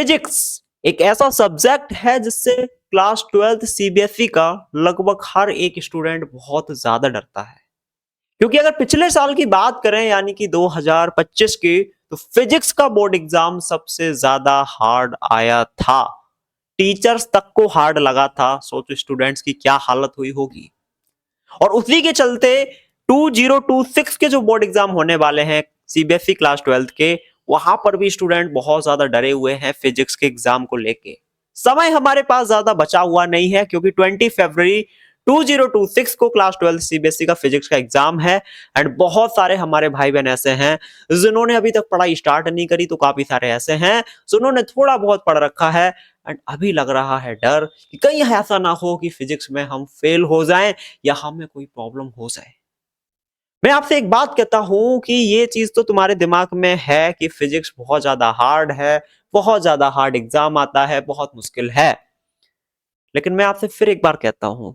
Physics एक ऐसा subject है जिससे क्लास 12th सीबीएसई का लगभग हर एक स्टूडेंट बहुत ज्यादा डरता है। क्योंकि अगर पिछले साल की बात करें यानी कि 2025 की, तो फिजिक्स का बोर्ड एग्जाम सबसे ज्यादा हार्ड आया था। टीचर्स तक को हार्ड लगा था। सोचो स्टूडेंट्स की क्या हालत हुई होगी। और उसी के चलते 2026 के जो बोर्ड एग्जाम होने वाले हैं सीबीएसई क्लास 12th के, वहां पर भी स्टूडेंट बहुत ज्यादा डरे हुए हैं फिजिक्स के एग्जाम को लेके। समय हमारे पास ज्यादा बचा हुआ नहीं है क्योंकि 20 फरवरी 2026 को क्लास 12 सीबीएसई का फिजिक्स का एग्जाम है। एंड बहुत सारे हमारे भाई बहन ऐसे हैं जिन्होंने अभी तक पढ़ाई स्टार्ट नहीं करी, तो काफी सारे ऐसे हैं जिन्होंने थोड़ा बहुत पढ़ रखा है एंड अभी लग रहा है डर कि कहीं ऐसा ना हो कि फिजिक्स में हम फेल हो जाएं या हमें कोई प्रॉब्लम हो जाए। मैं आपसे एक बात कहता हूं कि ये चीज तो तुम्हारे दिमाग में है कि फिजिक्स बहुत ज्यादा हार्ड है, बहुत ज्यादा हार्ड एग्जाम आता है, बहुत मुश्किल है। लेकिन मैं आपसे फिर एक बार कहता हूं,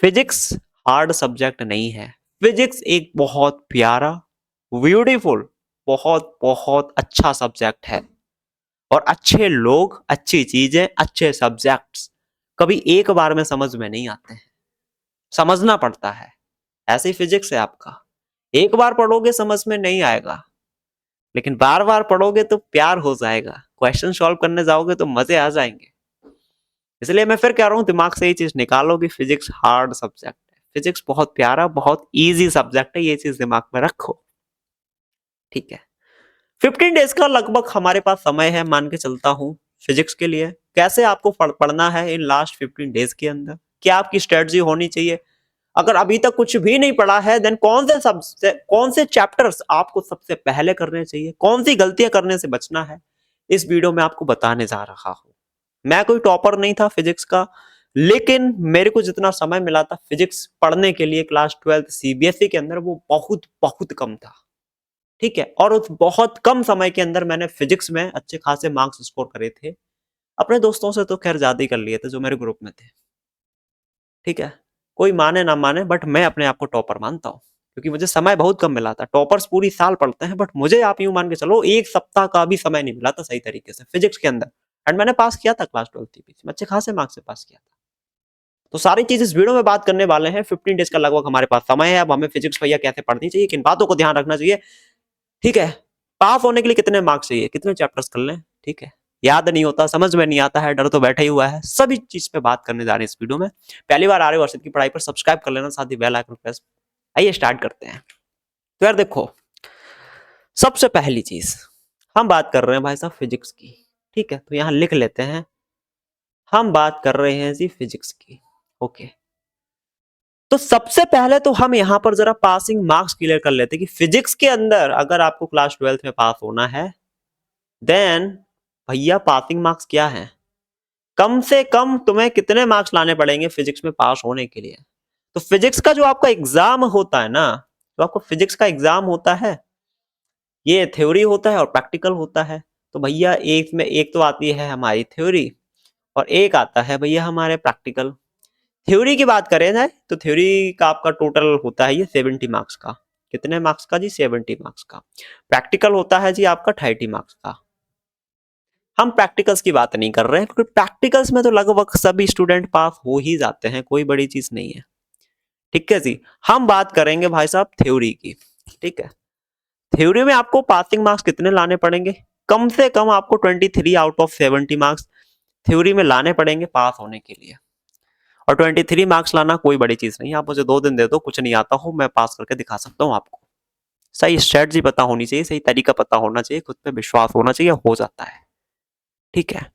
फिजिक्स हार्ड सब्जेक्ट नहीं है। फिजिक्स एक बहुत प्यारा, ब्यूटीफुल, बहुत बहुत अच्छा सब्जेक्ट है। और अच्छे लोग, अच्छी चीजें, अच्छे सब्जेक्ट्स कभी एक बार में समझ में नहीं आते हैं, समझना पड़ता है। ऐसे ही फिजिक्स है आपका, एक बार पढ़ोगे समझ में नहीं आएगा, लेकिन बार बार पढ़ोगे तो प्यार हो जाएगा। क्वेश्चन सॉल्व करने जाओगे तो मजे आ जाएंगे। इसलिए मैं फिर कह रहा हूं, दिमाग से ये चीज निकालो कि फिजिक्स हार्ड सब्जेक्ट है। फिजिक्स बहुत प्यारा, बहुत इजी सब्जेक्ट है, ये चीज दिमाग में रखो। ठीक है। 15 डेज का लगभग हमारे पास समय है, मान के चलता हूं फिजिक्स के लिए। कैसे आपको पढ़ना है इन लास्ट 15 डेज के अंदर, क्या आपकी स्ट्रेटजी होनी चाहिए। अगर अभी तक कुछ भी नहीं पढ़ा है, देन कौन से चैप्टर्स आपको सबसे पहले करने चाहिए, कौन सी गलतियां करने से बचना है, इस वीडियो में आपको बताने जा रहा हूं। मैं कोई टॉपर नहीं था फिजिक्स का, लेकिन मेरे को जितना समय मिला था फिजिक्स पढ़ने के लिए क्लास 12 सीबीएसई के अंदर, वो बहुत बहुत कम था। ठीक है। और उस बहुत कम समय के अंदर मैंने फिजिक्स में अच्छे खासे मार्क्स स्कोर करे थे। अपने दोस्तों से तो खैर ज्यादा ही कर लिए थे जो मेरे ग्रुप में थे। ठीक है। कोई माने ना माने, बट मैं अपने आप को टॉपर मानता हूँ क्योंकि मुझे समय बहुत कम मिला था। टॉपर्स पूरी साल पढ़ते हैं, बट मुझे आप यूं मान के चलो एक सप्ताह का भी समय नहीं मिला था सही तरीके से फिजिक्स के अंदर। एंड मैंने पास किया था क्लास 12 में, अच्छे खासे मार्क्स से पास किया था। तो सारी चीज इस वीडियो में बात करने वाले हैं। 15 डेज का लगभग हमारे पास समय है। अब हमें फिजिक्स भैया कैसे पढ़नी चाहिए, किन बातों को ध्यान रखना चाहिए। ठीक है। पास होने के लिए कितने मार्क्स चाहिए, कितने चैप्टर्स कर लें। ठीक है। याद नहीं होता, समझ में नहीं आता है, डर तो बैठा ही हुआ है। सभी चीज पे बात करने जा रहे हैं इस वीडियो में। पहली बार आ रहे हो अर्षित की पढ़ाई पर, सब्सक्राइब कर लेना, साथ ही बेल आइकन प्रेस। आइए स्टार्ट करते हैं। तो यार देखो, सबसे पहली चीज हम बात कर रहे हैं भाई साहब फिजिक्स की। ठीक है, तो यहां लिख लेते हैं, हम बात कर रहे हैं जी फिजिक्स की। ओके। तो सबसे पहले तो हम यहां पर जरा पासिंग मार्क्स क्लियर कर लेते हैं कि फिजिक्स के अंदर अगर आपको क्लास 12 में पास होना है, देन भैया पासिंग मार्क्स क्या है। कम से कम तुम्हें कितने मार्क्स लाने पड़ेंगे फिजिक्स में पास होने के लिए। तो फिजिक्स का जो आपका एग्जाम होता है ना, तो आपको फिजिक्स का एग्जाम होता है, ये थ्योरी होता है और प्रैक्टिकल होता है। तो भैया एक में एक तो आती है हमारी थ्योरी और एक आता है भैया हमारे प्रैक्टिकल। थ्योरी की बात करें जाए तो थ्योरी का आपका टोटल होता है ये 70 मार्क्स का। कितने मार्क्स का जी, 70 मार्क्स का। प्रैक्टिकल होता है जी आपका 30 मार्क्स का। हम प्रैक्टिकल्स की बात नहीं कर रहे हैं क्योंकि प्रैक्टिकल्स में तो लगभग सभी स्टूडेंट पास हो ही जाते हैं, कोई बड़ी चीज नहीं है। ठीक है जी। हम बात करेंगे भाई साहब थ्योरी की। ठीक है। थ्योरी में आपको पासिंग मार्क्स कितने लाने पड़ेंगे, कम से कम आपको 23 आउट ऑफ 70 मार्क्स थ्योरी में लाने पड़ेंगे पास होने के लिए। और 23 मार्क्स लाना कोई बड़ी चीज नहीं है। आप मुझे 2 दिन दे दो, कुछ नहीं आता हो, मैं पास करके दिखा सकता हूँ आपको। सही स्ट्रेटजी पता होनी चाहिए, सही तरीका पता होना चाहिए, खुद पे विश्वास होना चाहिए, हो जाता है। ठीक है।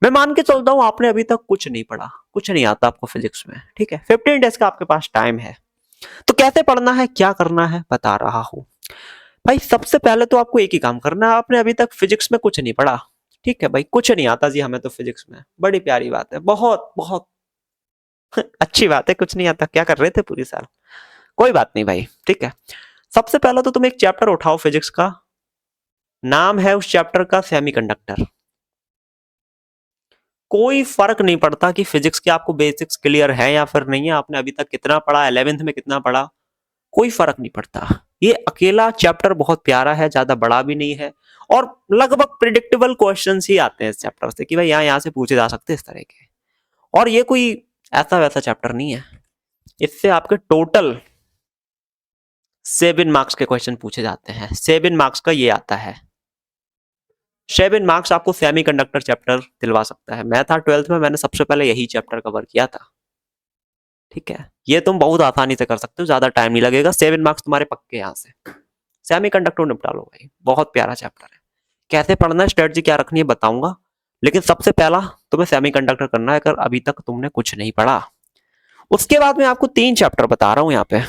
मैं मान के चलता हूं आपने अभी तक कुछ नहीं पढ़ा, कुछ नहीं आता आपको फिजिक्स में। ठीक है। 15 डेज का आपके पास टाइम है। तो कैसे पढ़ना है, क्या करना है, बता रहा हूं भाई। सबसे पहले तो आपको एक ही काम करना है, आपने अभी तक फिजिक्स में कुछ नहीं पढ़ा। ठीक है भाई, कुछ नहीं आता जी हमें तो फिजिक्स में, बड़ी प्यारी बात है, बहुत बहुत अच्छी बात है। कुछ नहीं आता, क्या कर रहे थे पूरी साल, कोई बात नहीं भाई। ठीक है। सबसे पहले तो तुम एक चैप्टर उठाओ फिजिक्स का, नाम है उस चैप्टर का सेमीकंडक्टर। कोई फर्क नहीं पड़ता कि फिजिक्स के आपको बेसिक्स क्लियर है या फिर नहीं है, आपने अभी तक कितना पढ़ा, 11th में कितना पढ़ा, कोई फर्क नहीं पड़ता। ये अकेला चैप्टर बहुत प्यारा है, ज्यादा बड़ा भी नहीं है, और लगभग प्रिडिक्टेबल क्वेश्चंस ही आते हैं इस चैप्टर से कि भाई यहाँ से पूछे जा सकते हैं इस तरह के। और ये कोई ऐसा वैसा चैप्टर नहीं है, इससे आपके टोटल 7 मार्क्स के क्वेश्चन पूछे जाते हैं। 7 मार्क्स का ये आता है। 7 मार्क्स आपको सेमीकंडक्टर चैप्टर दिलवा सकता है। मैं था 12th में, मैंने सबसे पहले यही चैप्टर कवर किया था। ठीक है, ये तुम बहुत आसानी से कर सकते हो, ज्यादा टाइम नहीं लगेगा। 7 मार्क्स तुम्हारे पक्के यहाँ से। सेमीकंडक्टर निपटा लो भाई, बहुत प्यारा चैप्टर है। कैसे पढ़ना है, स्ट्रेटजी क्या रखनी है बताऊंगा, लेकिन सबसे पहला तुम्हें सेमीकंडक्टर करना है अगर अभी तक तुमने कुछ नहीं पढ़ा। उसके बाद मैं आपको 3 चैप्टर बता रहा हूं यहाँ पे।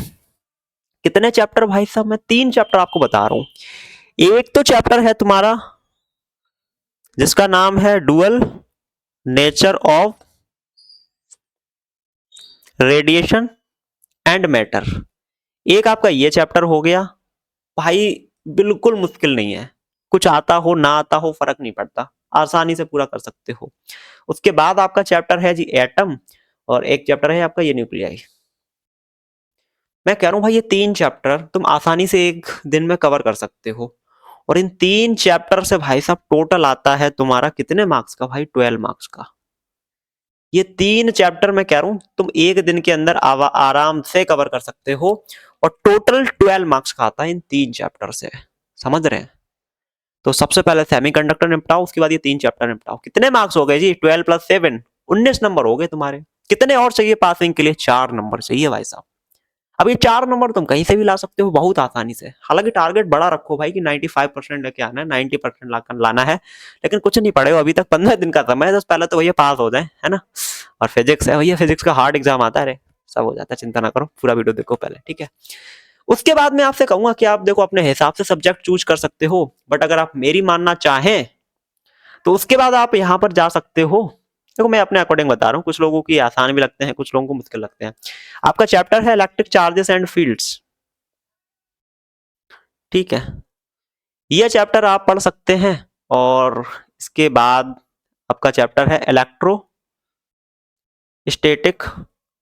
कितने चैप्टर भाई साहब, मैं 3 चैप्टर आपको बता रहा हूं। एक तो चैप्टर है तुम्हारा जिसका नाम है dual nature of radiation and matter. एक आपका ये चैप्टर हो गया भाई, बिल्कुल मुश्किल नहीं है, कुछ आता हो ना आता हो फर्क नहीं पड़ता, आसानी से पूरा कर सकते हो। उसके बाद आपका चैप्टर है जी एटम, और एक चैप्टर है आपका ये न्यूक्लियाई। मैं कह रहा हूं भाई ये 3 चैप्टर तुम आसानी से एक दिन में कवर कर सकते हो। और इन 3 चैप्टर से भाई साहब टोटल आता है तुम्हारा कितने मार्क्स का भाई, 12 मार्क्स का। ये 3 चैप्टर मैं कह रहा हूं तुम एक दिन के अंदर आराम से कवर कर सकते हो, और टोटल 12 मार्क्स का आता है इन 3 चैप्टर से। समझ रहे हैं? तो सबसे पहले सेमीकंडक्टर निपटाओ, उसके बाद ये 3 चैप्टर निपटाओ। कितने मार्क्स हो गए जी, 12 + 7 19 नंबर हो गए तुम्हारे। कितने और चाहिए पासिंग के लिए? 4 नंबर चाहिए भाई साहब। अब ये 4 नंबर तुम कहीं से भी ला सकते हो बहुत आसानी से। हालांकि टारगेट बड़ा रखो भाई कि 95% लेके आना है, 90% लाना है। लेकिन कुछ नहीं पड़े हो अभी तक, 15 दिन का समय है, तो पहले तो भैया पास हो जाए, है ना। और फिजिक्स है भैया, फिजिक्स का हार्ड एग्जाम आता है रे, सब हो जाता है, चिंता ना करो, पूरा वीडियो देखो पहले, ठीक है। उसके बाद मैं आपसे कहूंगा कि आप देखो अपने हिसाब से सब्जेक्ट चूज कर सकते हो, बट अगर आप मेरी मानना चाहें तो उसके बाद आप यहाँ पर जा सकते हो। देखो मैं अपने अकॉर्डिंग बता रहा हूँ, कुछ लोगों की आसान भी लगते हैं, कुछ लोगों को मुश्किल लगते हैं। आपका चैप्टर है इलेक्ट्रिक चार्जेस एंड फील्ड्स, ठीक है। यह चैप्टर आप पढ़ सकते हैं। और इसके बाद आपका चैप्टर है electro static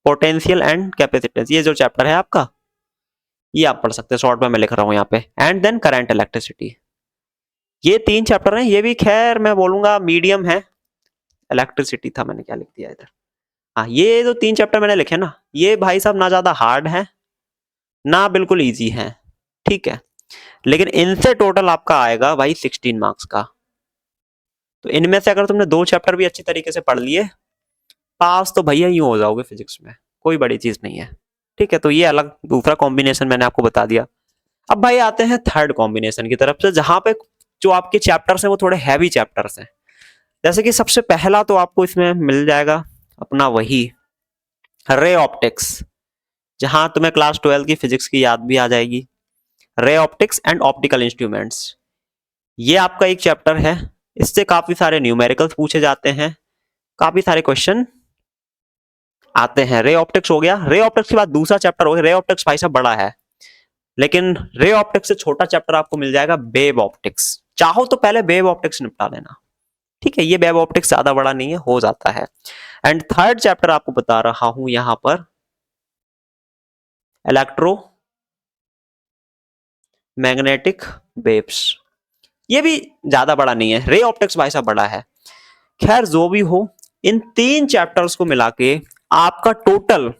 potential and capacitance. ये जो चैप्टर है आपका, ये आप पढ़ सकते हैं, शॉर्ट में मैं लिख रहा हूं यहाँ पे। And then current electricity. ये 3 चैप्टर हैं, ये भी खैर मैं बोलूंगा मीडियम है। इलेक्ट्रिसिटी था, मैंने क्या लिख दिया इधर, हाँ ये जो 3 चैप्टर मैंने लिखे ना, ये भाई साहब ना ज्यादा हार्ड है ना बिल्कुल इजी है, ठीक है। लेकिन इनसे टोटल आपका आएगा भाई 16 मार्क्स का। तो इनमें से अगर तुमने 2 चैप्टर भी अच्छी तरीके से पढ़ लिए, पास तो भैया यूं हो जाओगे फिजिक्स में, कोई बड़ी चीज नहीं है, ठीक है। तो ये अलग दूसरा कॉम्बिनेशन मैंने आपको बता दिया। अब भाई आते हैं थर्ड कॉम्बिनेशन की तरफ से, जहां पे जो आपके चैप्टर्स हैं वो थोड़े हैवी चैप्टर्स हैं। जैसे कि सबसे पहला तो आपको इसमें मिल जाएगा अपना वही रे ऑप्टिक्स, जहां तुम्हें क्लास 12 की फिजिक्स की याद भी आ जाएगी। Ray optics and optical instruments, ये आपका एक चैप्टर है। इससे काफी सारे न्यूमेरिकल्स पूछे जाते हैं, काफी सारे क्वेश्चन आते हैं। रे ऑप्टिक्स हो गया। रे ऑप्टिक्स के बाद दूसरा चैप्टर हो गया, रे ऑप्टिक्स भाई साहब बड़ा है, लेकिन रे ऑप्टिक्स से छोटा चैप्टर आपको मिल जाएगा वेव ऑप्टिक्स। चाहो तो पहले वेव ऑप्टिक्स निपटा लेना, ठीक है। ये वेव ऑप्टिक्स ज्यादा बड़ा नहीं है, हो जाता है। एंड थर्ड चैप्टर आपको बता रहा हूं यहां पर इलेक्ट्रो मैग्नेटिक वेव्स। ये भी ज्यादा बड़ा नहीं है, रे ऑप्टिक्स भाई साहब बड़ा है। खैर जो भी हो, इन 3 चैप्टर्स को मिला के आपका टोटल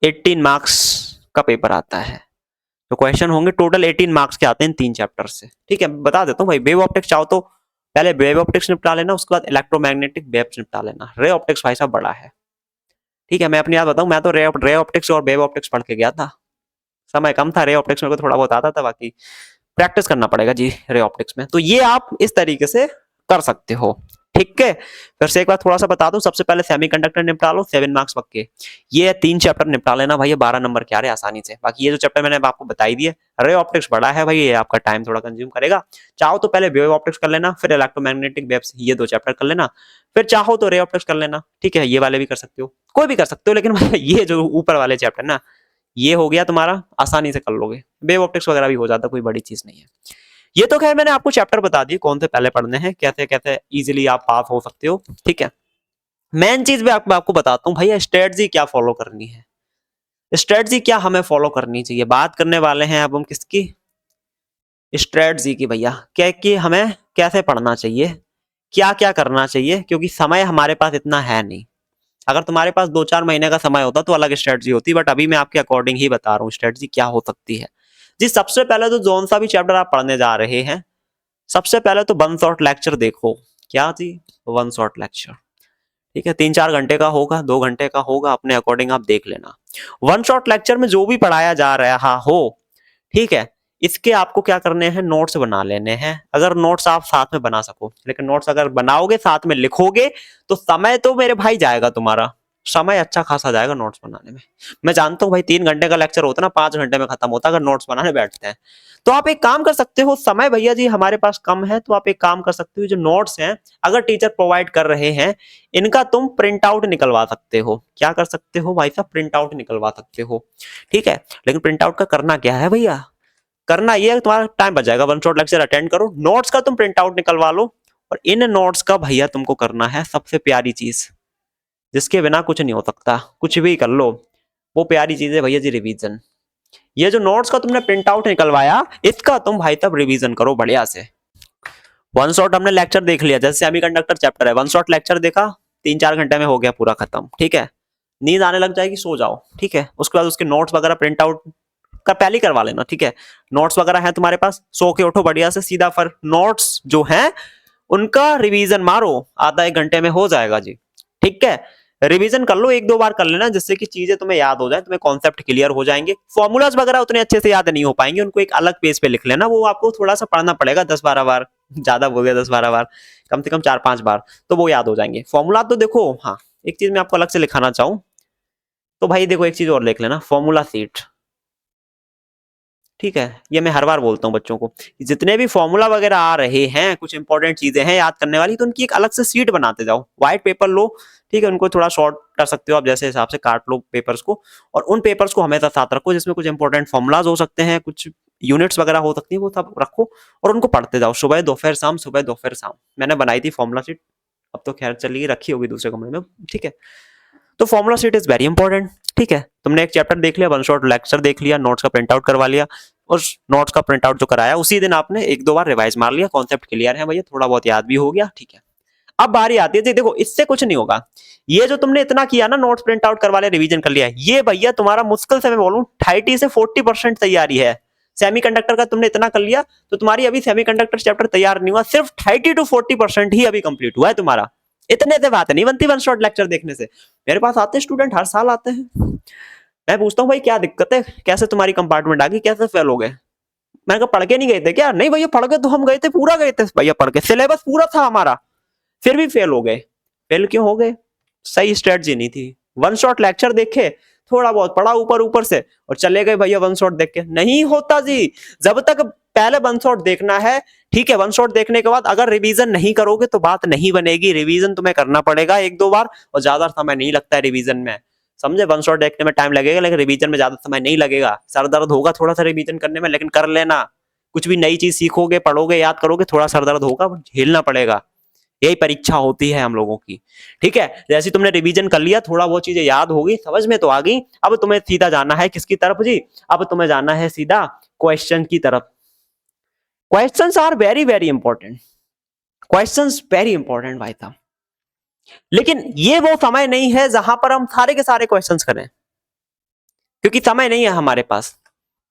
18 मार्क्स का पेपर आता है। तो क्वेश्चन होंगे टोटल 18 मार्क्स के आते हैं इन 3 चैप्टर से, ठीक है। बता देता हूँ भाई, वेव ऑप्टिक्स चाहो तो पहले वेव ऑप्टिक्स निपटा लेना, उसके बाद इलेक्ट्रोमैग्नेटिक वेव्स निपटा लेना। रे ऑप्टिक्स भाई साहब बड़ा है, ठीक है। मैं अपनी बात बताऊं, मैं तो रे ऑप्टिक्स और वेव ऑप्टिक्स पढ़ के गया था, समय कम था, रे ऑप्टिक्स मेरे को थोड़ा बहुत आता था, बाकी प्रैक्टिस करना पड़ेगा जी रे ऑप्टिक्स में। तो ये आप इस तरीके से कर सकते हो, ठीक है। फिर से एक बार थोड़ा सा बता दूं, सबसे पहले सेमीकंडक्टर निपटा लो, 7 मार्क्स पक्के। ये 3 चैप्टर निपटा लेना भाई, ये 12 नंबर के आ रहे आसानी से। बाकी ये जो चैप्टर मैंने आपको बताई दिए, रे ऑप्टिक्स बड़ा है भाई, ये आपका टाइम थोड़ा कंज्यूम करेगा। चाहो तो पहले वेव ऑप्टिक्स कर लेना, फिर इलेक्ट्रोमैग्नेटिक वेव्स, ये 2 चैप्टर कर लेना। फिर चाहो तो रे ऑप्टिक्स कर लेना, ठीक है। ये वाले भी कर सकते हो, कोई भी कर सकते हो, लेकिन ये जो ऊपर वाले चैप्टर ना, ये हो गया तुम्हारा, आसानी से कर लोगे। वेव ऑप्टिक्स वगैरह भी हो जाता, कोई बड़ी चीज नहीं है। ये तो खैर मैंने आपको चैप्टर बता दिए कौन से पहले पढ़ने हैं, कैसे कैसे इजीली आप पास हो सकते हो, ठीक है। मेन चीज भी आपको बताता हूँ भैया, स्ट्रेटजी क्या फॉलो करनी है। स्ट्रेटजी क्या हमें फॉलो करनी चाहिए, बात करने वाले हैं अब हम किसकी, स्ट्रेटजी की भैया। क्या कि हमें कैसे पढ़ना चाहिए, क्या क्या करना चाहिए, क्योंकि समय हमारे पास इतना है नहीं। अगर तुम्हारे पास 2-4 महीने का समय होता तो अलग स्ट्रेटजी होती, बट अभी मैं आपके अकॉर्डिंग ही बता रहा हूँ स्ट्रेटजी क्या हो सकती है जी। सबसे पहले तो जोन सा भी चैप्टर आप पढ़ने जा रहे हैं, सबसे पहले तो वन शॉट लेक्चर देखो। क्या जी, वन शॉट लेक्चर, ठीक है, 3-4 घंटे का होगा, 2 घंटे का होगा, अपने अकॉर्डिंग आप देख लेना। वन शॉट लेक्चर में जो भी पढ़ाया जा रहा हो, ठीक है, इसके आपको क्या करने हैं, नोट्स बना लेने हैं, अगर नोट्स आप साथ में बना सको। लेकिन नोट्स अगर बनाओगे साथ में लिखोगे तो समय तो मेरे भाई जाएगा, तुम्हारा समय अच्छा खासा जाएगा नोट्स बनाने में। मैं जानता हूँ भाई 3 घंटे का लेक्चर होता है ना, 5 घंटे में खत्म होता है अगर नोट्स बनाने बैठते हैं। तो आप एक काम कर सकते हो, समय भैया जी हमारे पास कम है, तो आप एक काम कर सकते हो, जो नोट्स हैं अगर टीचर प्रोवाइड कर रहे हैं, इनका तुम प्रिंट आउट निकलवा सकते हो। क्या कर सकते हो भाई साहब, प्रिंट आउट निकलवा सकते हो, ठीक है। लेकिन प्रिंट आउट का करना क्या है भैया, करना ये है तुम्हारा टाइम बच जाएगा, वन शॉट लेक्चर अटेंड करो, नोट्स का तुम प्रिंट आउट निकलवा लो। और इन नोट्स का भैया तुमको करना है सबसे प्यारी चीज, जिसके बिना कुछ नहीं हो सकता, कुछ भी कर लो, वो प्यारी चीज है भैया जी, रिवीजन। ये जो नोट्स का तुमने प्रिंट आउट निकलवाया, इसका तुम भाई तब रिवीजन करो बढ़िया से। वन शॉट हमने लेक्चर देख लिया, जैसे सेमीकंडक्टर चैप्टर है, वन शॉट लेक्चर देखा, 3-4 घंटे में हो गया पूरा खत्म, ठीक है। नींद आने लग जाएगी, सो जाओ, ठीक है। उसके बाद उसके नोट्स वगैरह प्रिंट आउट का पहले ही करवा लेना, ठीक है। नोट्स वगैरह है तुम्हारे पास, सो के उठो बढ़िया से, सीधा फिर नोट्स जो है उनका रिवीजन मारो, आधा 1 घंटे में हो जाएगा जी, ठीक है। रिवीजन कर लो, 1-2 बार कर लेना, जिससे कि चीजें तुम्हें याद हो जाए, तुम्हें कॉन्सेप्ट क्लियर हो जाएंगे। फॉर्मूलाज वगैरह उतने अच्छे से याद नहीं हो पाएंगे, उनको एक अलग पेज पे लिख लेना, वो आपको थोड़ा सा पढ़ना पड़ेगा 10-12 बार, ज्यादा बोल गया 10-12 बार, कम से कम 4-5 बार, तो वो याद हो जाएंगे। फॉर्मूला तो देखो, हाँ एक चीज मैं आपको अलग से लिखाना चाहूँ तो भाई देखो, एक चीज और लिख लेना, फॉर्मूला सीट, ठीक है। ये मैं हर बार बोलता हूँ बच्चों को, जितने भी फॉर्मूला वगैरह आ रहे हैं, कुछ इंपॉर्टेंट चीजें हैं याद करने वाली, तो उनकी एक अलग से सीट बनाते जाओ, व्हाइट पेपर लो, ठीक है। उनको थोड़ा शॉर्ट कर सकते हो आप, जैसे हिसाब से काट लो पेपर्स को, और उन पेपर्स को हमेशा साथ रखो, जिसमें कुछ इंपॉर्टेंट फॉर्मूलाज हो सकते हैं, कुछ यूनिट्स वगैरह हो सकती है, वो सब रखो और उनको पढ़ते जाओ, सुबह दोपहर शाम, सुबह दोपहर शाम। मैंने बनाई थी फॉर्मूला सीट, अब तो खैर चलिए रखी होगी दूसरे कमरे में, ठीक है। तो formula seat is very important, ठीक है। तुमने एक चैप्टर देख लिया, वन शॉट लेक्चर देख लिया, नोट्स का प्रिंट आउट करवा लिया, और नोट्स का प्रिंट आउट जो कराया उसी दिन आपने 1-2 बार रिवाइज मार लिया, कॉन्सेप्ट क्लियर है भैया, थोड़ा बहुत याद भी हो गया, ठीक है। अब बारी आती है जी, देखो इससे कुछ नहीं होगा, ये जो तुमने इतना किया ना, नोट्स प्रिंट आउट करवा लिया, रिवीजन कर लिया, ये भैया तुम्हारा मुश्किल से मैं बोलूं 30 से 40% तैयारी है। सेमीकंडक्टर का तुमने इतना कर लिया, तो तुम्हारी अभी सेमीकंडक्टर चैप्टर तैयार नहीं हुआ, सिर्फ 30 to 40% ही अभी कंप्लीट हुआ है तुम्हारा। इतने से बात नहीं बनती वन शॉट लेक्चर देखने से। मेरे पास आते हैं स्टूडेंट, हर साल आते हैं, मैं पूछता हूँ भाई क्या दिक्कत है, कैसे तुम्हारी कंपार्टमेंट आ गई, कैसे फेल हो गए। मैंने कहा पढ़ के नहीं गए थे क्या, नहीं भैया पढ़ के तो हम गए थे, पूरा गए थे भैया, पढ़ के सिलेबस पूरा था हमारा, फिर भी फेल हो गए। फेल क्यों हो गए, सही स्ट्रेटजी नहीं थी। वन शॉट लेक्चर देखे, थोड़ा बहुत पढ़ा ऊपर ऊपर से और चले गए भैया वन शॉट देख के, नहीं होता जी। जब तक पहले वन शॉट देखना है, ठीक है, वन शॉट देखने के बाद अगर रिवीजन नहीं करोगे तो बात नहीं बनेगी, रिवीजन तुम्हें करना पड़ेगा 1-2 बार, और ज्यादा समय नहीं लगता है रिवीजन में, समझे। वन शॉट देखने में टाइम लगेगा, लेकिन रिवीजन में ज्यादा समय नहीं लगेगा, सर दर्द होगा थोड़ा सा रिवीजन करने में, लेकिन कर लेना। कुछ भी नई चीज सीखोगे, पढ़ोगे, याद करोगे, थोड़ा सर दर्द होगा, झेलना पड़ेगा, यही परीक्षा होती है हम लोगों की, ठीक है। जैसे तुमने रिवीजन कर लिया, थोड़ा वो चीजें याद होगी, समझ में तो आ गई, अब तुम्हें सीधा जाना है किसकी तरफ जी, अब तुम्हें जाना है सीधा क्वेश्चन की तरफ। Questions are very very important, questions very important भाई साहब। लेकिन ये वो समय नहीं है जहां पर हम सारे के सारे क्वेश्चंस करें, क्योंकि समय नहीं है हमारे पास।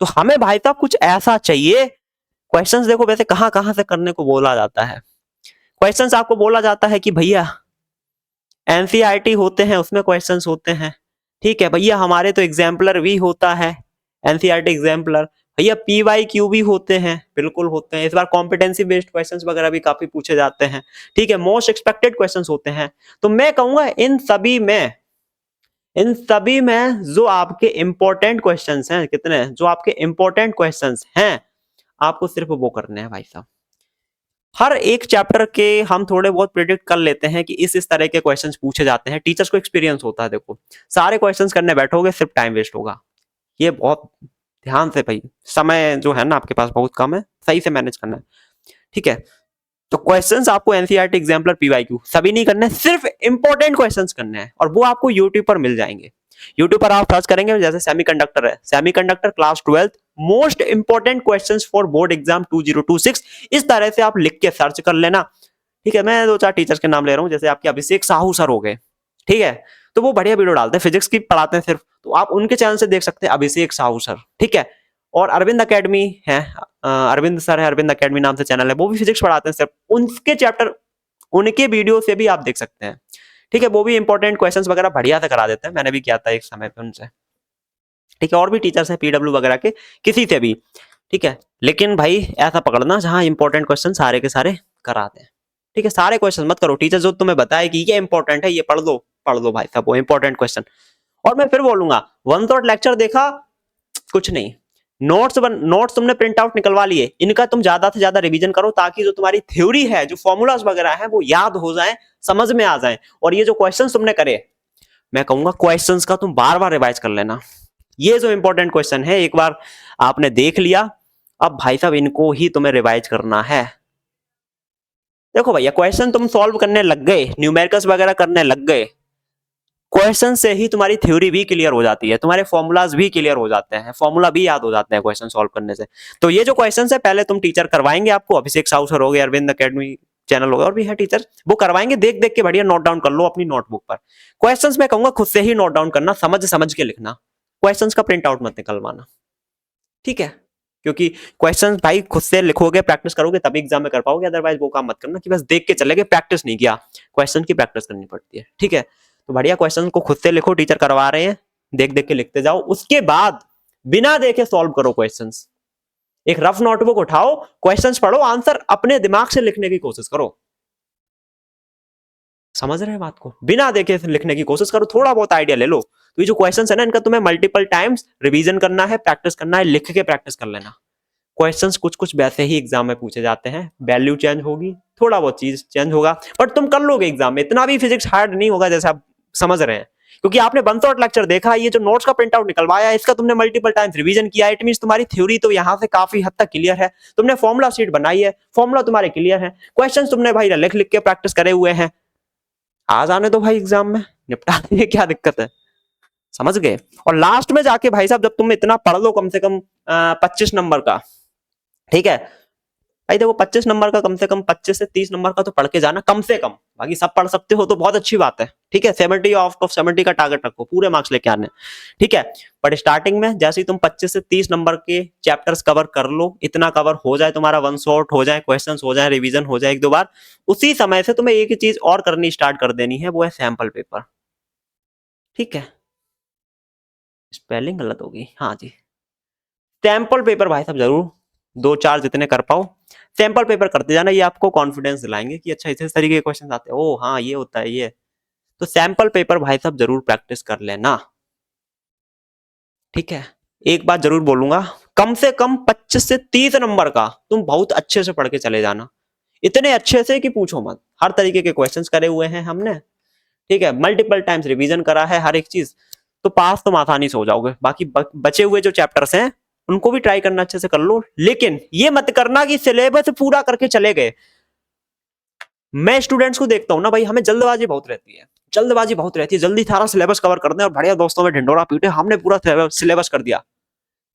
तो हमें भाई साहब कुछ ऐसा चाहिए, क्वेश्चंस देखो वैसे कहां कहां से करने को बोला जाता है। क्वेश्चंस आपको बोला जाता है कि भैया एनसीईआरटी होते हैं, उसमें क्वेश्चंस होते हैं, ठीक है भैया। हमारे तो एग्जाम्पलर भी होता है, एनसीईआरटी एग्जाम्पलर, भैया पीवाईक्यू भी होते हैं, बिल्कुल होते हैं। इस बार कॉम्पिटेंसी बेस्ड क्वेश्चंस वगैरह भी काफी पूछे जाते हैं, ठीक है। मोस्ट एक्सपेक्टेड क्वेश्चंस होते हैं। तो मैं कहूंगा इन सभी में जो आपके इंपॉर्टेंट क्वेश्चंस हैं, कितने, जो आपके इंपॉर्टेंट क्वेश्चंस हैं, आपको सिर्फ वो करने हैं भाई साहब। हर एक चैप्टर के हम थोड़े बहुत प्रिडिक्ट कर लेते हैं कि इस तरह के क्वेश्चंस पूछे जाते हैं, टीचर्स को एक्सपीरियंस होता है। देखो सारे क्वेश्चंस करने बैठोगे सिर्फ टाइम वेस्ट होगा, ये बहुत ध्यान से भाई, समय जो है ना आपके पास बहुत कम है, सही से मैनेज करना है, ठीक है। तो क्वेश्चंस आपको एनसीईआरटी एग्जाम्पलर पीवाईक्यू सभी नहीं करने, सिर्फ इंपॉर्टेंट क्वेश्चंस करने हैं, और वो आपको यूट्यूब पर मिल जाएंगे। यूट्यूब पर आप सर्च करेंगे जैसे सेमीकंडक्टर है, semiconductor class 12 most important questions for board exam 2026, इस तरह से आप लिख के सर्च कर लेना। ठीक है, मैं 2-4 टीचर्स के नाम ले रहा हूँ, जैसे आपके अभिषेक साहू सर हो गए, ठीक है, तो वो बढ़िया वीडियो डालते हैं, फिजिक्स की पढ़ाते हैं सिर्फ, तो आप उनके चैनल से देख सकते हैं, अभिषेक साहू सर, ठीक है। और अरविंद अकेडमी है, अरविंद सर है, अरविंद अकेडमी नाम से चैनल है, वो भी फिजिक्स पढ़ाते हैं सिर्फ, उनके चैप्टर, उनके वीडियो से भी आप देख सकते हैं, ठीक है। वो भी इंपॉर्टेंट क्वेश्चंस वगैरह बढ़िया से करा देते हैं, मैंने भी किया था एक समय पे उनसे, ठीक है। और भी टीचर्स हैं पीडब्ल्यू वगैरह के, किसी से भी, ठीक है। लेकिन भाई ऐसा पकड़ना जहां इंपॉर्टेंट क्वेश्चन सारे के सारे कराते हैं, ठीक है। सारे क्वेश्चन मत करो, टीचर जो तुम्हें बताए कि ये इंपॉर्टेंट है, ये पढ़ लो भाई साहब, वो इंपॉर्टेंट क्वेश्चन। और मैं फिर बोलूंगा, वन शॉट लेक्चर देखा कुछ नहीं, नोट्स तुमने प्रिंट आउट निकलवा लिए, इनका तुम ज्यादा से ज्यादा रिवीजन करो, ताकि जो तुम्हारी थ्योरी है, जो फॉर्मूलाज वगैरह है, वो याद हो जाए, समझ में आ जाए। और ये जो क्वेश्चन तुमने करे, मैं कहूंगा क्वेश्चंस का तुम बार बार रिवाइज कर लेना। ये जो इंपॉर्टेंट क्वेश्चन है, एक बार आपने देख लिया, अब भाई साहब इनको ही तुम्हें रिवाइज करना है। देखो भैया, क्वेश्चन तुम सॉल्व करने लग गए, न्यूमेरिकल्स वगैरह करने लग गए, क्वेश्चन से ही तुम्हारी थ्योरी भी क्लियर हो जाती है, तुम्हारे फॉर्मूलाज भी क्लियर हो जाते हैं, फॉर्मूला भी याद हो जाते हैं क्वेश्चन सॉल्व करने से। तो ये जो क्वेश्चन है, पहले तुम टीचर करवाएंगे आपको, अभिषेक साहू सर हो गए, अरविंद अकेडमी चैनल होगा, और भी है टीचर, वो करवाएंगे, देख देख के बढ़िया नोट डाउन कर लो अपनी नोटबुक पर। क्वेश्चंस मैं कहूंगा खुद से ही नोट डाउन करना, समझ समझ के लिखना, क्वेश्चंस का प्रिंट आउट मत निकलवाना, ठीक है। क्योंकि क्वेश्चंस भाई खुद से लिखोगे, प्रैक्टिस करोगे, तभी एग्जाम में कर पाओगे, अदरवाइज वो काम मत करना कि बस देख के चले गए, प्रैक्टिस नहीं किया। क्वेश्चन की प्रैक्टिस करनी पड़ती है, ठीक है। तो बढ़िया क्वेश्चन को खुद से लिखो, टीचर करवा रहे हैं, देख देख के लिखते जाओ, उसके बाद बिना देखे सॉल्व करो क्वेश्चंस। एक रफ नोटबुक उठाओ, क्वेश्चंस पढ़ो, आंसर अपने दिमाग से लिखने की कोशिश करो। समझ रहे हैं बात को? बिना देखे लिखने की कोशिश करो, थोड़ा बहुत आइडिया ले लो। तो ये जो क्वेश्चन है ना, इनका तुम्हें मल्टीपल टाइम्स रिवीजन करना है, प्रैक्टिस करना है, लिख के प्रैक्टिस कर लेना। क्वेश्चंस कुछ कुछ वैसे ही एग्जाम में पूछे जाते हैं, वैल्यू चेंज होगी, थोड़ा बहुत चीज चेंज होगा, बट तुम कर लोगे एग्जाम में, इतना भी फिजिक्स हार्ड नहीं होगा जैसे आप समझ रहे हैं। क्योंकि आपने वन शॉट लेक्चर देखा, ये जो नोट्स का प्रिंट आउट निकलवाया, इसका तुमने मल्टीपल टाइम्स रिवीजन किया, इट मींस तुम्हारी थ्योरी तो यहां से काफी हद तक क्लियर है, तुमने फॉर्मुला शीट बनाई है, फॉर्मुला तुम्हारे क्लियर है, क्वेश्चंस तुमने भाई लिख लिख के प्रैक्टिस करे हुए हैं, आ जाने दो भाई एग्जाम में, निपटा देंगे, क्या दिक्कत है, समझ गए। और लास्ट में जाके भाई साहब, जब तुम इतना पढ़ लो, कम से कम 25 नंबर का, ठीक है भाई, देखो 25 नंबर का कम से कम 25 से 30 नंबर का तो पढ़ के जाना कम से कम, बाकी सब पढ़ सकते हो तो बहुत अच्छी बात है, ठीक है। 70 आउट ऑफ 70 का टारगेट रखो, पूरे मार्क्स लेके आने, ठीक है। बट स्टार्टिंग में जैसे ही तुम 25 से 30 नंबर के चैप्टर्स कवर कर लो, इतना कवर हो जाए, तुम्हारा वन शॉट हो जाए, क्वेश्चंस हो जाए, रिवीजन हो जाए एक दो बार, उसी समय से तुम्हें एक ही चीज और करनी स्टार्ट कर देनी है, वो है सैंपल पेपर, ठीक है। स्पेलिंग गलत होगी, हाँ जी, सैंपल पेपर भाई साहब जरूर 2-4 जितने कर पाओ, सैंपल पेपर करते जाना, ये आपको कॉन्फिडेंस दिलाएंगे कि अच्छा इस तरीके के क्वेश्चन आते हैं, ओ हाँ ये होता है ये। तो सैंपल पेपर भाई साहब जरूर प्रैक्टिस कर लेना, ठीक है। एक बात जरूर बोलूंगा, कम से कम 25 से 30 नंबर का तुम बहुत अच्छे से पढ़ के चले जाना, इतने अच्छे से कि पूछो मत, हर तरीके के क्वेश्चंस करे हुए हैं हमने, ठीक है, मल्टीपल टाइम्स रिवीजन करा है हर एक चीज, तो पास तुम आसानी से हो जाओगे। बाकी बचे हुए जो चैप्टर्स हैं, उनको भी ट्राई करना अच्छे से कर लो, लेकिन ये मत करना कि सिलेबस पूरा करके चले गए। मैं स्टूडेंट्स को देखता हूँ ना भाई, हमें जल्दबाजी बहुत रहती है, जल्दबाजी बहुत रहती है, जल्दी सारा सिलेबस कवर कर दें और बढ़िया दोस्तों में ढिंडोरा पीटे, हमने पूरा सिलेबस कर दिया।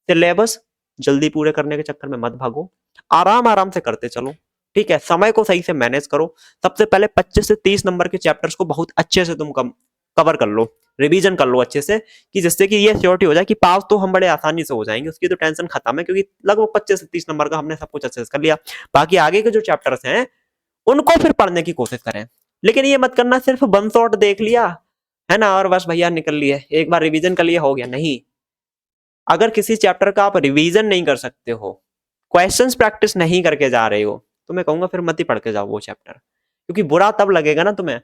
सिलेबस जल्दी पूरे करने के चक्कर में मत भागो, आराम आराम से करते चलो, ठीक है। समय को सही से मैनेज करो, सबसे पहले 25 से 30 नंबर के चैप्टर्स को बहुत अच्छे से तुम कवर कर लो, रिवीजन कर लो अच्छे से, कि जिससे कि ये श्योरिटी हो जाए कि पास तो हम बड़े आसानी से हो जाएंगे, उसकी तो टेंशन खत्म है, क्योंकि लगभग 25 से 30 नंबर का हमने सब कुछ अच्छे से कर लिया। बाकी आगे के जो चैप्टर्स हैं उनको फिर पढ़ने की कोशिश करें, लेकिन ये मत करना सिर्फ वन शॉट देख लिया है ना और बस भैया निकल लिए, एक बार रिवीजन कर लिया हो गया, नहीं। अगर किसी चैप्टर का आप रिवीजन नहीं कर सकते हो, क्वेश्चंस प्रैक्टिस नहीं करके जा रहे हो, तो मैं कहूंगा फिर मत ही पढ़ के जाओ वो चैप्टर, क्योंकि बुरा तब लगेगा ना तुम्हें।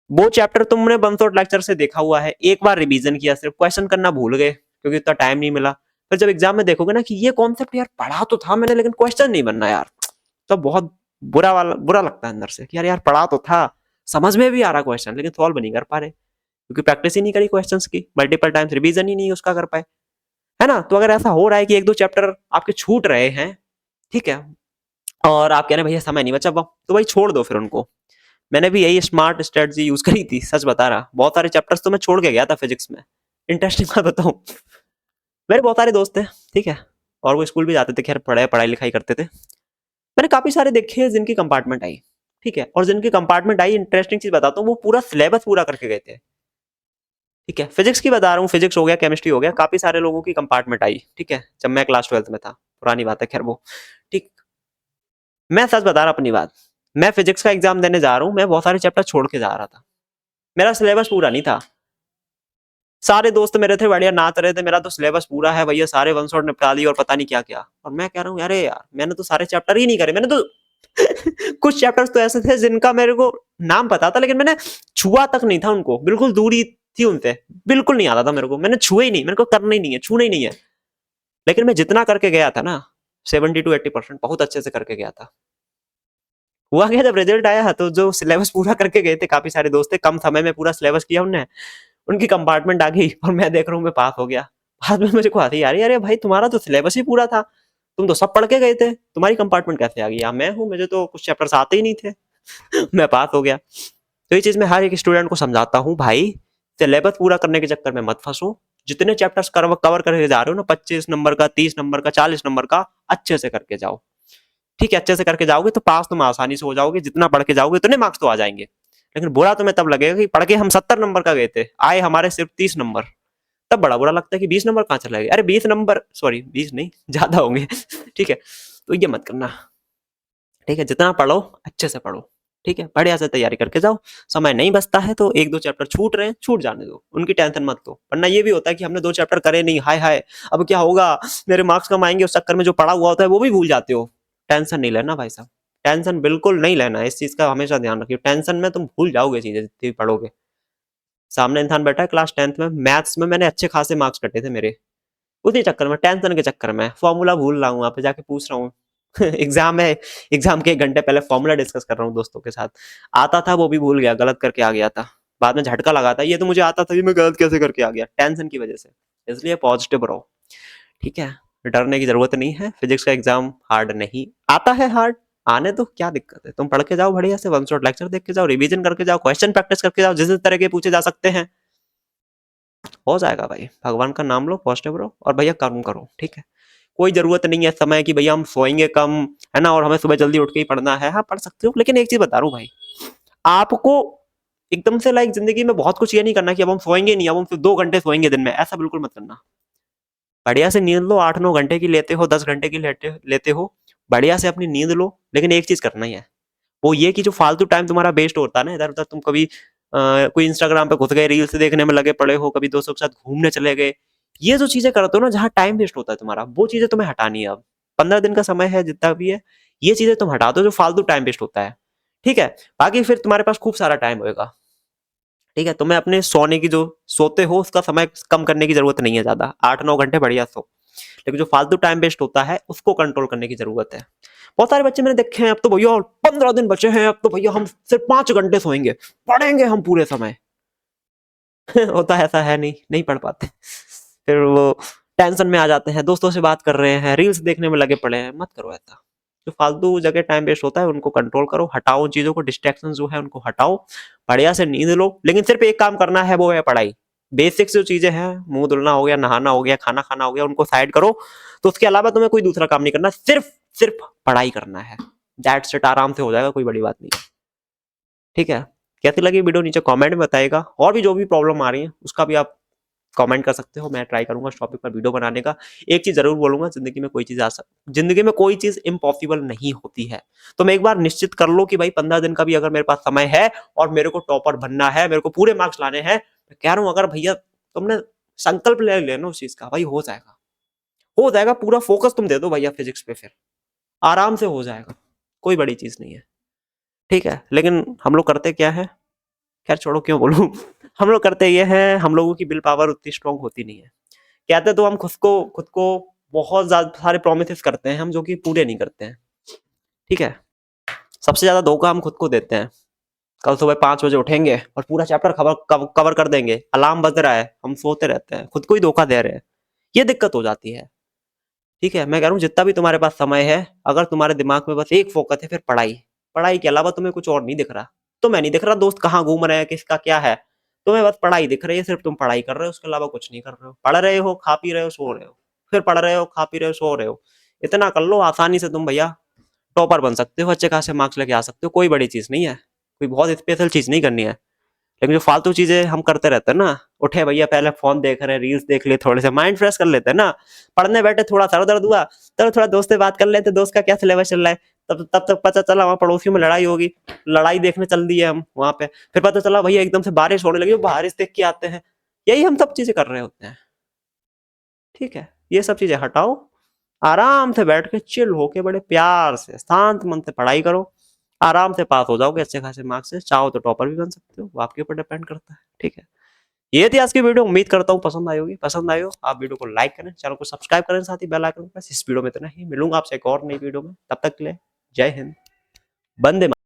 वो चैप्टर तुमने वन शॉट लेक्चर से देखा हुआ है, एक बार रिवीजन किया, सिर्फ क्वेश्चन करना भूल गए क्योंकि इतना टाइम नहीं मिला, फिर जब एग्जाम में देखोगे ना कि ये कॉन्सेप्ट यार पढ़ा तो था मैंने, लेकिन क्वेश्चन नहीं बनना यार, तो बहुत बुरा लगता है अंदर से कि यार यार पढ़ा तो था, समझ में भी आ रहा क्वेश्चन, लेकिन सॉल्व नहीं कर पा रहे, क्योंकि प्रैक्टिस ही नहीं करी क्वेश्चंस की, मल्टीपल टाइम्स रिवीजन ही नहीं उसका कर पाए, है ना। तो अगर ऐसा हो रहा है कि एक दो चैप्टर आपके छूट रहे हैं, ठीक है, और आप कह रहे हैं भैया समय नहीं बचा, तो भाई छोड़ दो फिर उनको। मैंने भी यही स्मार्ट स्ट्रेटजी यूज करी थी, सच बता रहा, बहुत सारे चैप्टर्स तो मैं छोड़ के गया था फिजिक्स में, इंटरेस्टिंग बात बताऊं, मेरे बहुत सारे दोस्त हैं, ठीक है, और वो स्कूल भी जाते थे, खैर पढ़ाई लिखाई करते थे। मैंने काफी सारे देखे हैं जिनकी कंपार्टमेंट आई, ठीक है, और जिनकी कंपार्टमेंट आई, इंटरेस्टिंग चीज बताता हूँ, वो पूरा सिलेबस पूरा करके गए थे, ठीक है। फिजिक्स की बता रहा हूँ, फिजिक्स हो गया, केमिस्ट्री हो गया, काफी सारे लोगों की कंपार्टमेंट आई, ठीक है, जब मैं क्लास 12th में था, पुरानी बात है खैर वो, ठीक। मैं सच बता रहा अपनी बात, मैं फिजिक्स का एग्जाम देने जा रहा हूँ, मैं बहुत सारे चैप्टर छोड़ के जा रहा था, मेरा सिलेबस पूरा नहीं था। सारे दोस्त मेरे थे बढ़िया नाच रहे थे, मेरा तो सिलेबस पूरा है भैया, सारे वन शॉट निपटा दी और पता नहीं क्या क्या, और मैं कह रहा हूँ अरे यार मैंने तो सारे चैप्टर ही नहीं करे, मैंने तो कुछ चैप्टर्स तो ऐसे थे जिनका मेरे को नाम पता था, लेकिन मैंने छुआ तक नहीं था उनको, बिल्कुल दूरी थी उनसे, बिल्कुल नहीं आता था मेरे को, मैंने छुए ही नहीं, मेरे को करना ही नहीं है, छूना ही नहीं है। लेकिन मैं जितना करके गया था ना, 70 to 80% बहुत अच्छे से करके गया था। हुआ क्या, जब रिजल्ट आया तो जो सिलेबस पूरा करके गए थे, काफी सारे दोस्त थे, कम समय में पूरा सिलेबस किया उनने, उनकी कंपार्टमेंट आ गई और मैं देख रहा हूँ मैं पास हो गया। बाद में मुझे को आती आ रही, अरे भाई तुम्हारा तो सिलेबस ही पूरा था, तुम तो सब पढ़ के गए थे, तुम्हारी कंपार्टमेंट कैसे आ गई? या मैं हूँ, मुझे तो कुछ चैप्टर्स आते ही नहीं थे। मैं पास हो गया। तो ये चीज मैं हर एक स्टूडेंट को समझाता हूँ, भाई सिलेबस पूरा करने के चक्कर में मत फंसो, जितने चैप्टर्स कवर करके जा रहे हो ना, 25 नंबर का, 30 नंबर का, 40 नंबर का, अच्छे से करके जाओ, ठीक है, अच्छे से करके जाओगे तो पास तुम आसानी से हो जाओगे, जितना पढ़ के जाओगे उतने मार्क्स तो आ जाएंगे। लेकिन बुरा तुम्हें तब लगेगा कि पढ़ के हम 70 नंबर का गए थे, आए हमारे सिर्फ 30 नंबर, तब बड़ा बुरा लगता है कि 20 नंबर कहाँ चला गया, अरे 20 नंबर, सॉरी 20 नहीं, ज्यादा होंगे। ठीक है, तो ये मत करना, ठीक है, जितना पढ़ो अच्छे से पढ़ो, ठीक है, बढ़िया से तैयारी करके जाओ। समय नहीं बचता है तो एक दो चैप्टर छूट रहे हैं, छूट जाने दो, उनकी टेंशन मत लो, वरना ये भी होता है कि हमने 2 चैप्टर करे नहीं, हाय हाय अब क्या होगा, मेरे मार्क्स कम आएंगे, उस चक्कर में जो पढ़ा हुआ होता है वो भी भूल जाते हो। टेंशन नहीं लेना भाई साहब, टेंशन बिल्कुल नहीं लेना, इस चीज का हमेशा ध्यान रखिए, टेंशन में तुम भूल जाओगे चीजें जितनी पढ़ोगे। सामने इंसान बैठा है क्लास 10th में, मैथ्स में मैंने अच्छे खासे मार्क्स कटे थे मेरे, उसी चक्कर में, टेंशन के चक्कर में फॉर्मूला भूल रहा हूँ, वहां पे जाके पूछ रहा हूँ। एग्जाम है, एग्जाम के 1 घंटे पहले फॉर्मूला डिस्कस कर रहा हूँ दोस्तों के साथ, आता था वो भी भूल गया, गलत करके आ गया था, बाद में झटका लगा था, ये तो मुझे आता था, ये मैं गलत कैसे करके आ गया, टेंशन की वजह से। इसलिए पॉजिटिव रहो, ठीक है, डरने की जरूरत नहीं है, फिजिक्स का एग्जाम हार्ड नहीं आता है, हार्ड आने तो क्या दिक्कत है, तुम पढ़ के जाओ बढ़िया से, वन शॉट लेक्चर देख के जाओ, रिवीजन करके जाओ, क्वेश्चन प्रैक्टिस करके जाओ, जिस तरह के पूछे जा सकते हैं, हो जाएगा भाई, भगवान का नाम लो, पॉजिटिव रहो, और भैया कर्म करो, ठीक है। कोई जरूरत नहीं है समय की भैया हम सोएंगे कम, है ना, और हमें सुबह जल्दी उठ के ही पढ़ना है, हाँ पढ़ सकते हो, लेकिन एक चीज बता रहा हूँ भाई, आपको एकदम से लाइक जिंदगी में बहुत कुछ ये नहीं करना कि अब हम सोएंगे नहीं, अब हम सिर्फ 2 घंटे सोएंगे दिन में, ऐसा बिल्कुल मत करना। बढ़िया से नींद लो, 8-9 घंटे की लेते हो, 10 घंटे की लेते हो, बढ़िया से अपनी नींद लो, लेकिन एक चीज करना ही है, वो ये कि जो फालतू टाइम तुम्हारा वेस्ट होता है ना इधर उधर, तुम कभी कोई इंस्टाग्राम पे घुस गए, रील्स देखने में लगे पड़े हो, कभी दोस्तों के साथ घूमने चले गए, ये जो चीजें करते हो ना जहाँ टाइम वेस्ट होता है तुम्हारा, वो चीजें तुम्हें हटानी है। अब 15 दिन का समय है जितना भी है, ये चीजें तुम हटा दो जो फालतू टाइम वेस्ट होता है, ठीक है। बाकी फिर तुम्हारे पास खूब सारा टाइम होगा, ठीक है, तुम्हें अपने सोने की जो सोते हो उसका समय कम करने की जरूरत नहीं है, ज्यादा 8-9 घंटे बढ़िया सो, लेकिन जो फालतू टाइम वेस्ट होता है उसको कंट्रोल करने की जरूरत है। बहुत सारे बच्चे मैंने देखे हैं, अब तो भैया 15 दिन बचे हैं, अब तो भैया हम सिर्फ 5 घंटे सोएंगे, पढ़ेंगे हम पूरे समय। होता ऐसा है नहीं, नहीं पढ़ पाते, फिर वो टेंशन में आ जाते हैं, दोस्तों से बात कर रहे हैं, रील्स देखने में लगे पड़े हैं, मत करो ऐसा। जो फालतू जगह टाइम वेस्ट होता है उनको कंट्रोल करो, हटाओ चीजों को, डिस्ट्रैक्शन जो है उनको हटाओ, बढ़िया से नींद लो, लेकिन सिर्फ एक काम करना है, वो है पढ़ाई। बेसिक्स जो चीजें हैं, मुंह धुलना हो गया, नहाना हो गया, खाना खाना हो गया, उनको साइड करो, तो उसके अलावा तुम्हें कोई दूसरा काम नहीं करना, सिर्फ सिर्फ पढ़ाई करना है, दैट्स इट, आराम से हो जाएगा, कोई बड़ी बात नहीं है, ठीक है। कैसी लगी वीडियो नीचे कमेंट में बताइएगा, और भी जो भी प्रॉब्लम आ रही है उसका भी आप कमेंट कर सकते हो, मैं ट्राई करूंगा इस टॉपिक पर वीडियो बनाने का। एक चीज जरूर बोलूंगा, जिंदगी में कोई चीज इम्पॉसिबल नहीं होती है। तुम एक बार निश्चित कर लो कि भाई 15 दिन का भी अगर मेरे पास समय है और मेरे को टॉपर बनना है, मेरे को पूरे मार्क्स लाने हैं, मैं कह रहा हूँ अगर भैया तुमने संकल्प ले लेना उस चीज का, भाई हो जाएगा, हो जाएगा, पूरा फोकस तुम दे दो भैया फिजिक्स पे, फिर आराम से हो जाएगा, कोई बड़ी चीज नहीं है, ठीक है। लेकिन हम लोग करते क्या है, खैर छोड़ो क्यों बोलूं, हम लोग करते ये हैं, हम लोगों की विल पावर उतनी स्ट्रांग होती नहीं है, कहते तो हम खुद को बहुत ज्यादा सारे प्रोमिस करते हैं हम, जो कि पूरे नहीं करते हैं, ठीक है। सबसे ज्यादा धोखा हम खुद को देते हैं, कल सुबह 5 बजे उठेंगे और पूरा चैप्टर कवर कर देंगे, अलार्म बज रहा है, हम सोते रहते हैं, खुद को ही धोखा दे रहे हैं, ये दिक्कत हो जाती है, ठीक है। मैं कह रहा हूँ जितना भी तुम्हारे पास समय है, अगर तुम्हारे दिमाग में बस एक फोकस है, फिर पढ़ाई, पढ़ाई के अलावा तुम्हें कुछ और नहीं दिख रहा, तो मैं नहीं दिख रहा दोस्त कहाँ घूम रहे हैं, किसका क्या है, तुम्हें बस पढ़ाई दिख रही है, सिर्फ तुम पढ़ाई कर रहे हो, उसके अलावा कुछ नहीं कर रहे हो। पढ़ रहे हो, खा पी रहे हो, सो रहे हो, फिर पढ़ रहे हो, खा पी रहे हो, सो रहे हो। इतना कर लो, आसानी से तुम भैया टॉपर बन सकते हो, अच्छे खासे मार्क्स लेके आ सकते हो। कोई बड़ी चीज नहीं है, कोई बहुत स्पेशल चीज नहीं करनी है। लेकिन जो फालतू चीजें हम करते रहते हैं ना, उठे भैया पहले फोन देख रहे हैं, रील्स देख लिए, थोड़े से माइंड फ्रेश कर लेते हैं ना। पढ़ने बैठे, थोड़ा सर दर्द हुआ, तब थोड़ा दोस्त से बात कर लेते, दोस्त का क्या सिलेबस चल रहा है। तब तब तक पता चला वहाँ पड़ोसियों में लड़ाई होगी, लड़ाई देखने चल दिए हम वहां पे। फिर पता चला भैया एकदम से बारिश होने लगी, बारिश देख के आते हैं। यही हम सब चीजें कर रहे होते हैं। ठीक है, ये सब चीजें हटाओ, आराम से बैठ के चिल होके बड़े प्यार से शांत मन से पढ़ाई करो, आराम से पास हो जाओगे अच्छे खासे मार्क्स से। चाहो तो टॉपर भी बन सकते हो, वो आपके ऊपर डिपेंड करता है। ठीक है, ये थी आज की वीडियो। उम्मीद करता हूँ पसंद आई होगी। पसंद आई हो आप वीडियो को लाइक करें, चैनल को सब्सक्राइब करें, साथ ही बेल आइकन को प्रेस। इस वीडियो में इतना ही, मिलूंगा आपसे एक और नई वीडियो में, तब तक के लिए जय हिंद, वंदे मातरम।